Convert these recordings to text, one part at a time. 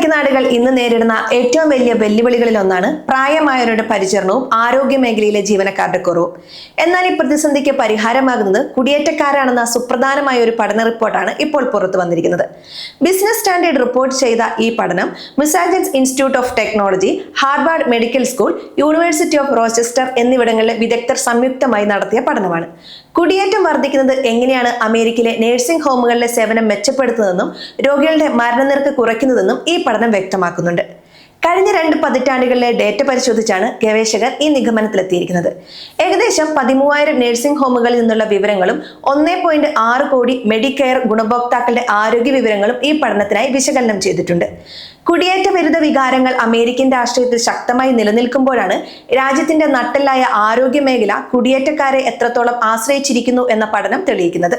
ഐക്യനാടുകൾ ഇന്ന് നേരിടുന്ന ഏറ്റവും വലിയ വെല്ലുവിളികളിൽ ഒന്നാണ് പ്രായമായവരുടെ പരിചരണവും ആരോഗ്യ മേഖലയിലെ ജീവനക്കാരുടെ കുറവും. എന്നാൽ ഈ പ്രതിസന്ധിക്ക് പരിഹാരമാകുന്നത് കുടിയേറ്റക്കാരാണെന്ന സുപ്രധാനമായ ഒരു പഠന റിപ്പോർട്ടാണ് ഇപ്പോൾ പുറത്തു വന്നിരിക്കുന്നത്. ബിസിനസ് സ്റ്റാൻഡേർഡ് റിപ്പോർട്ട് ചെയ്ത ഈ പഠനം Massachusetts institute of technology, Harvard medical school, university of Rochester എന്നിവിടങ്ങളിലെ വിദഗ്ധർ സംയുക്തമായി നടത്തിയ പഠനമാണ്. കുടിയേറ്റം വർദ്ധിക്കുന്നത് എങ്ങനെയാണ് അമേരിക്കയിലെ നഴ്സിംഗ് ഹോമുകളിലെ സേവനം മെച്ചപ്പെടുത്തുന്നതെന്നും രോഗികളുടെ മരണനിരക്ക് കുറയ്ക്കുന്നതെന്നും ഈ പഠനം വ്യക്തമാക്കുന്നുണ്ട്. കഴിഞ്ഞ 2 പതിറ്റാണ്ടുകളിലെ ഡേറ്റ പരിശോധിച്ചാണ് ഗവേഷകർ ഈ നിഗമനത്തിലെത്തിയിരിക്കുന്നത്. ഏകദേശം 13,000 നഴ്സിംഗ് ഹോമുകളിൽ നിന്നുള്ള വിവരങ്ങളും 1.6 കോടി മെഡിക്കെയർ ഗുണഭോക്താക്കളുടെ ആരോഗ്യ വിവരങ്ങളും ഈ പഠനത്തിനായി വിശകലനം ചെയ്തിട്ടുണ്ട്. കുടിയേറ്റ വിരുദ്ധ വികാരങ്ങൾ അമേരിക്കൻ രാഷ്ട്രീയത്തിൽ ശക്തമായി നിലനിൽക്കുമ്പോഴാണ് രാജ്യത്തിന്റെ നട്ടെല്ലായ ആരോഗ്യ മേഖല കുടിയേറ്റക്കാരെ എത്രത്തോളം ആശ്രയിച്ചിരിക്കുന്നു എന്ന പഠനം തെളിയിക്കുന്നത്.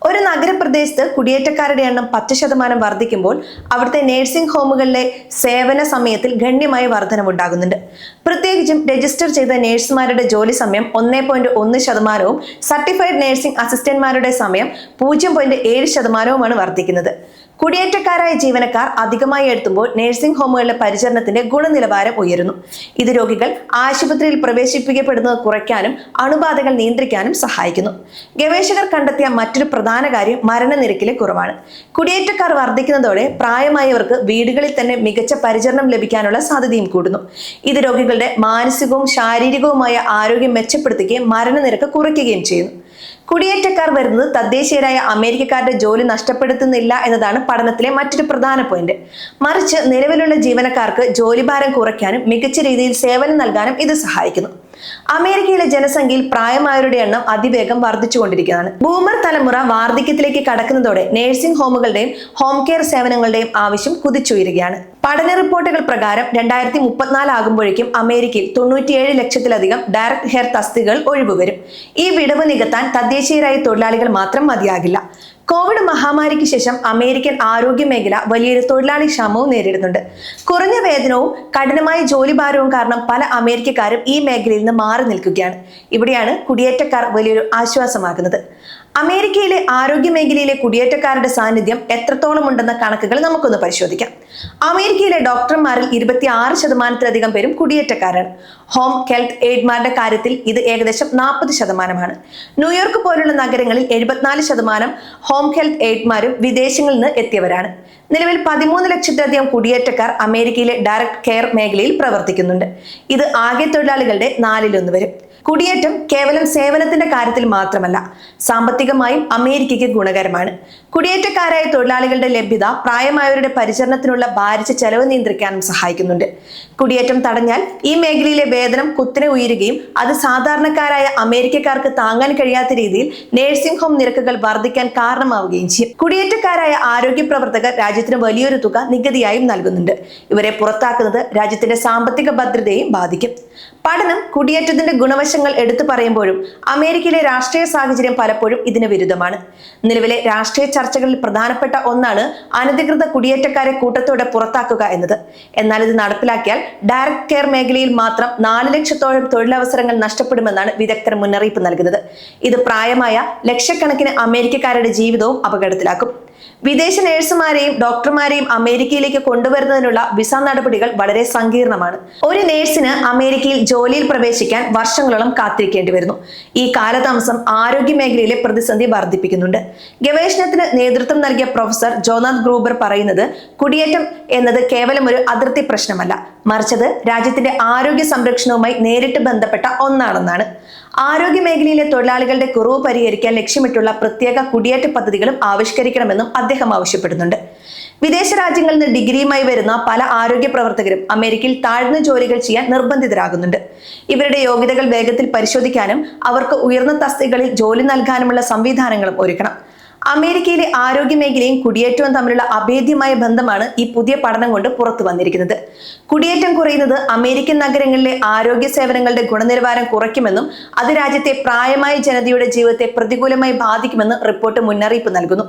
ഒരു നഗരപ്രദേശത്ത് കുടിയേറ്റക്കാരുടെ എണ്ണം 10% വർദ്ധിക്കുമ്പോൾ അവിടുത്തെ നഴ്സിംഗ് ഹോമുകളിലെ സേവന സമയത്തിൽ ഗണ്യമായ വർധനവുണ്ടാകുന്നുണ്ട്. പ്രത്യേകിച്ചും രജിസ്റ്റർ ചെയ്ത നഴ്സുമാരുടെ ജോലി സമയം 1.1%, സർട്ടിഫൈഡ് നഴ്സിംഗ് അസിസ്റ്റന്റ്മാരുടെ സമയം 0.7%മാണ് വർദ്ധിക്കുന്നത്. കുടിയേറ്റക്കാരായ ജീവനക്കാർ അധികമായി എത്തുമ്പോൾ നഴ്സിംഗ് ഹോമുകളിലെ പരിചരണത്തിന്റെ ഗുണനിലവാരം ഉയരുന്നു. ഇത് രോഗികൾ ആശുപത്രിയിൽ പ്രവേശിപ്പിക്കപ്പെടുന്നത് കുറയ്ക്കാനും അണുബാധകൾ നിയന്ത്രിക്കാനും സഹായിക്കുന്നു. ഗവേഷകർ കണ്ടെത്തിയ മറ്റൊരു പ്രധാന കാര്യം മരണനിരക്കിലെ കുറവാണ്. കുടിയേറ്റക്കാർ വർദ്ധിക്കുന്നതോടെ പ്രായമായവർക്ക് വീടുകളിൽ തന്നെ മികച്ച പരിചരണം ലഭിക്കാനുള്ള സാധ്യതയും കൂടുന്നു. ഇത് രോഗികളുടെ മാനസികവും ശാരീരികവുമായ ആരോഗ്യം മെച്ചപ്പെടുത്തുകയും മരണനിരക്ക് കുറയ്ക്കുകയും ചെയ്യുന്നു. കുടിയേറ്റക്കാർ വരുന്നത് തദ്ദേശീയരായ അമേരിക്കക്കാരുടെ ജോലി നഷ്ടപ്പെടുത്തുന്നില്ല എന്നതാണ് പഠനത്തിലെ മറ്റൊരു പ്രധാന പോയിന്റ്. മറിച്ച് നിലവിലുള്ള ജീവനക്കാർക്ക് ജോലിഭാരം കുറയ്ക്കാനും മികച്ച രീതിയിൽ സേവനം നൽകാനും ഇത് സഹായിക്കുന്നു. അമേരിക്കയിലെ ജനസംഖ്യയിൽ പ്രായമായവരുടെ എണ്ണം അതിവേഗം വർദ്ധിച്ചുകൊണ്ടിരിക്കുകയാണ്. ബൂമർ തലമുറ വാർദ്ധക്യത്തിലേക്ക് കടക്കുന്നതോടെ നഴ്സിംഗ് ഹോമുകളുടെയും ഹോം കെയർ സേവനങ്ങളുടെയും ആവശ്യം കുതിച്ചുയരുകയാണ്. പഠന റിപ്പോർട്ടുകൾ പ്രകാരം 2034 ആകുമ്പോഴേക്കും അമേരിക്കയിൽ 97 ലക്ഷത്തിലധികം ഡയറക്ട് ഹെയർ തസ്തികകൾ ഒഴിവുവരും. ഈ വിടവ് നികത്താൻ തദ്ദേശീയരായ തൊഴിലാളികൾ മാത്രം മതിയാകില്ല. കോവിഡ് മഹാമാരിക്ക് ശേഷം അമേരിക്കൻ ആരോഗ്യ മേഖല വലിയൊരു തൊഴിലാളി ക്ഷാമവും നേരിടുന്നുണ്ട്. കുറഞ്ഞ വേതനവും കഠിനമായ ജോലിഭാരവും കാരണം പല അമേരിക്കക്കാരും ഈ മേഖലയിൽ നിന്ന് മാറി നിൽക്കുകയാണ്. ഇവിടെയാണ് കുടിയേറ്റക്കാർ വലിയൊരു ആശ്വാസമാകുന്നത്. അമേരിക്കയിലെ ആരോഗ്യ മേഖലയിലെ കുടിയേറ്റക്കാരുടെ സാന്നിധ്യം എത്രത്തോളം ഉണ്ടെന്ന കണക്കുകൾ നമുക്കൊന്ന് പരിശോധിക്കാം. അമേരിക്കയിലെ ഡോക്ടർമാരിൽ 26%-ലധികം പേരും കുടിയേറ്റക്കാരാണ്. ഹോം ഹെൽത്ത് എയ്ഡ്മാരുടെ കാര്യത്തിൽ ഇത് ഏകദേശം 40%. ന്യൂയോർക്ക് പോലുള്ള നഗരങ്ങളിൽ 74% ഹോം ഹെൽത്ത് എയ്ഡ്മാരും വിദേശങ്ങളിൽ നിന്ന് എത്തിയവരാണ്. നിലവിൽ 13 ലക്ഷത്തിലധികം കുടിയേറ്റക്കാർ അമേരിക്കയിലെ ഡയറക്ട് കെയർ മേഖലയിൽ പ്രവർത്തിക്കുന്നുണ്ട്. ഇത് ആകെ തൊഴിലാളികളുടെ 4/1 വരും. കുടിയേറ്റം കേവലം സേവനത്തിന്റെ കാര്യത്തിൽ മാത്രമല്ല, സാമ്പത്തികമായും അമേരിക്കയ്ക്ക് ഗുണകരമാണ്. കുടിയേറ്റക്കാരായ തൊഴിലാളികളുടെ ലഭ്യത പ്രായമായവരുടെ പരിചരണത്തിനുള്ള ഭാരിച്ച ചെലവ് നിയന്ത്രിക്കാനും സഹായിക്കുന്നുണ്ട്. കുടിയേറ്റം തടഞ്ഞാൽ ഈ മേഖലയിലെ വേതനം കുത്തനെ ഉയരുകയും അത് സാധാരണക്കാരായ അമേരിക്കക്കാർക്ക് താങ്ങാൻ കഴിയാത്ത രീതിയിൽ നഴ്സിംഗ് ഹോം നിരക്കുകൾ വർദ്ധിക്കാൻ കാരണമാവുകയും ചെയ്യും. കുടിയേറ്റക്കാരായ ആരോഗ്യ പ്രവർത്തകർ രാജ്യത്തിന് വലിയൊരു തുക നികുതിയായും നൽകുന്നുണ്ട്. ഇവരെ പുറത്താക്കുന്നത് രാജ്യത്തിന്റെ സാമ്പത്തിക ഭദ്രതയെയും ബാധിക്കും. പഠനം കുടിയേറ്റത്തിന്റെ ഗുണവശങ്ങൾ എടുത്തു പറയുമ്പോഴും അമേരിക്കയിലെ രാഷ്ട്രീയ സാഹചര്യം പലപ്പോഴും ഇതിന് വിരുദ്ധമാണ്. നിലവിലെ രാഷ്ട്രീയ ചർച്ചകളിൽ പ്രധാനപ്പെട്ട ഒന്നാണ് അനധികൃത കുടിയേറ്റക്കാരെ കൂട്ടത്തോടെ പുറത്താക്കുക എന്നത്. എന്നാൽ ഇത് നടപ്പിലാക്കിയാൽ ഡയറക്ട് കെയർ മേഖലയിൽ മാത്രം 4 ലക്ഷത്തോളം തൊഴിലവസരങ്ങൾ നഷ്ടപ്പെടുമെന്നാണ് വിദഗ്ധർ മുന്നറിയിപ്പ് നൽകുന്നത്. ഇത് പ്രായമായ ലക്ഷക്കണക്കിന് അമേരിക്കക്കാരുടെ ജീവിതവും അപകടത്തിലാക്കും. വിദേശ നഴ്സുമാരെയും ഡോക്ടർമാരെയും അമേരിക്കയിലേക്ക് കൊണ്ടുവരുന്നതിനുള്ള വിസ നടപടികൾ വളരെ സങ്കീർണമാണ്. ഒരു നഴ്സിന് അമേരിക്കയിൽ ജോലിയിൽ പ്രവേശിക്കാൻ വർഷങ്ങളോളം കാത്തിരിക്കേണ്ടി വരുന്നു. ഈ കാലതാമസം ആരോഗ്യ മേഖലയിലെ പ്രതിസന്ധി വർദ്ധിപ്പിക്കുന്നുണ്ട്. ഗവേഷണത്തിന് നേതൃത്വം നൽകിയ പ്രൊഫസർ ജോനാഥ് ഗ്രൂബർ പറയുന്നത് കുടിയേറ്റം എന്നത് കേവലം ഒരു അതിർത്തി പ്രശ്നമല്ല, മറിച്ചത് രാജ്യത്തിന്റെ ആരോഗ്യ സംരക്ഷണവുമായി നേരിട്ട് ബന്ധപ്പെട്ട ഒന്നാണെന്നാണ്. ആരോഗ്യ മേഖലയിലെ തൊഴിലാളികളുടെ കുറവ് പരിഹരിക്കാൻ ലക്ഷ്യമിട്ടുള്ള പ്രത്യേക കുടിയേറ്റ പദ്ധതികളും ആവിഷ്കരിക്കണമെന്നും അദ്ദേഹം ആവശ്യപ്പെടുന്നുണ്ട്. വിദേശ രാജ്യങ്ങളിൽ നിന്ന് ഡിഗ്രിയുമായി വരുന്ന പല ആരോഗ്യ പ്രവർത്തകരും അമേരിക്കയിൽ താഴ്ന്ന ജോലികൾ ചെയ്യാൻ നിർബന്ധിതരാകുന്നുണ്ട്. ഇവരുടെ യോഗ്യതകൾ വേഗത്തിൽ പരിശോധിക്കാനും അവർക്ക് ഉയർന്ന തസ്തികകളിൽ ജോലി നൽകാനുമുള്ള സംവിധാനങ്ങളും ഒരുക്കണം. അമേരിക്കയിലെ ആരോഗ്യ മേഖലയും കുടിയേറ്റവും തമ്മിലുള്ള അഭേദ്യമായ ബന്ധമാണ് ഈ പുതിയ പഠനം കൊണ്ട് പുറത്തു വന്നിരിക്കുന്നത്. കുടിയേറ്റം കുറയുന്നത് അമേരിക്കൻ നഗരങ്ങളിലെ ആരോഗ്യ സേവനങ്ങളുടെ ഗുണനിലവാരം കുറയ്ക്കുമെന്നും അത് രാജ്യത്തെ പ്രായമായ ജനതയുടെ ജീവിതത്തെ പ്രതികൂലമായി ബാധിക്കുമെന്ന് റിപ്പോർട്ട് മുന്നറിയിപ്പ് നൽകുന്നു.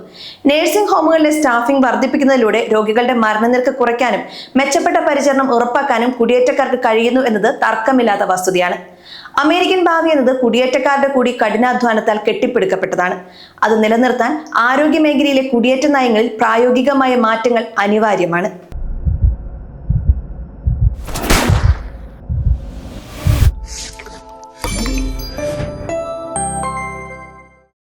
നഴ്സിംഗ് ഹോമുകളിലെ സ്റ്റാഫിംഗ് വർദ്ധിപ്പിക്കുന്നതിലൂടെ രോഗികളുടെ മരണനിരക്ക് കുറയ്ക്കാനും മെച്ചപ്പെട്ട പരിചരണം ഉറപ്പാക്കാനും കുടിയേറ്റക്കാർക്ക് കഴിയുന്നു എന്നത് തർക്കമില്ലാത്ത വസ്തുതയാണ്. അമേരിക്കൻ ഭാവി എന്നത് കുടിയേറ്റക്കാരുടെ കൂടി കഠിനാധ്വാനത്താൽ കെട്ടിപ്പടുക്കപ്പെട്ടതാണ്. അത് നിലനിർത്താൻ ആരോഗ്യ മേഖലയിലെ കുടിയേറ്റ നയങ്ങളിൽ പ്രായോഗികമായ മാറ്റങ്ങൾ അനിവാര്യമാണ്.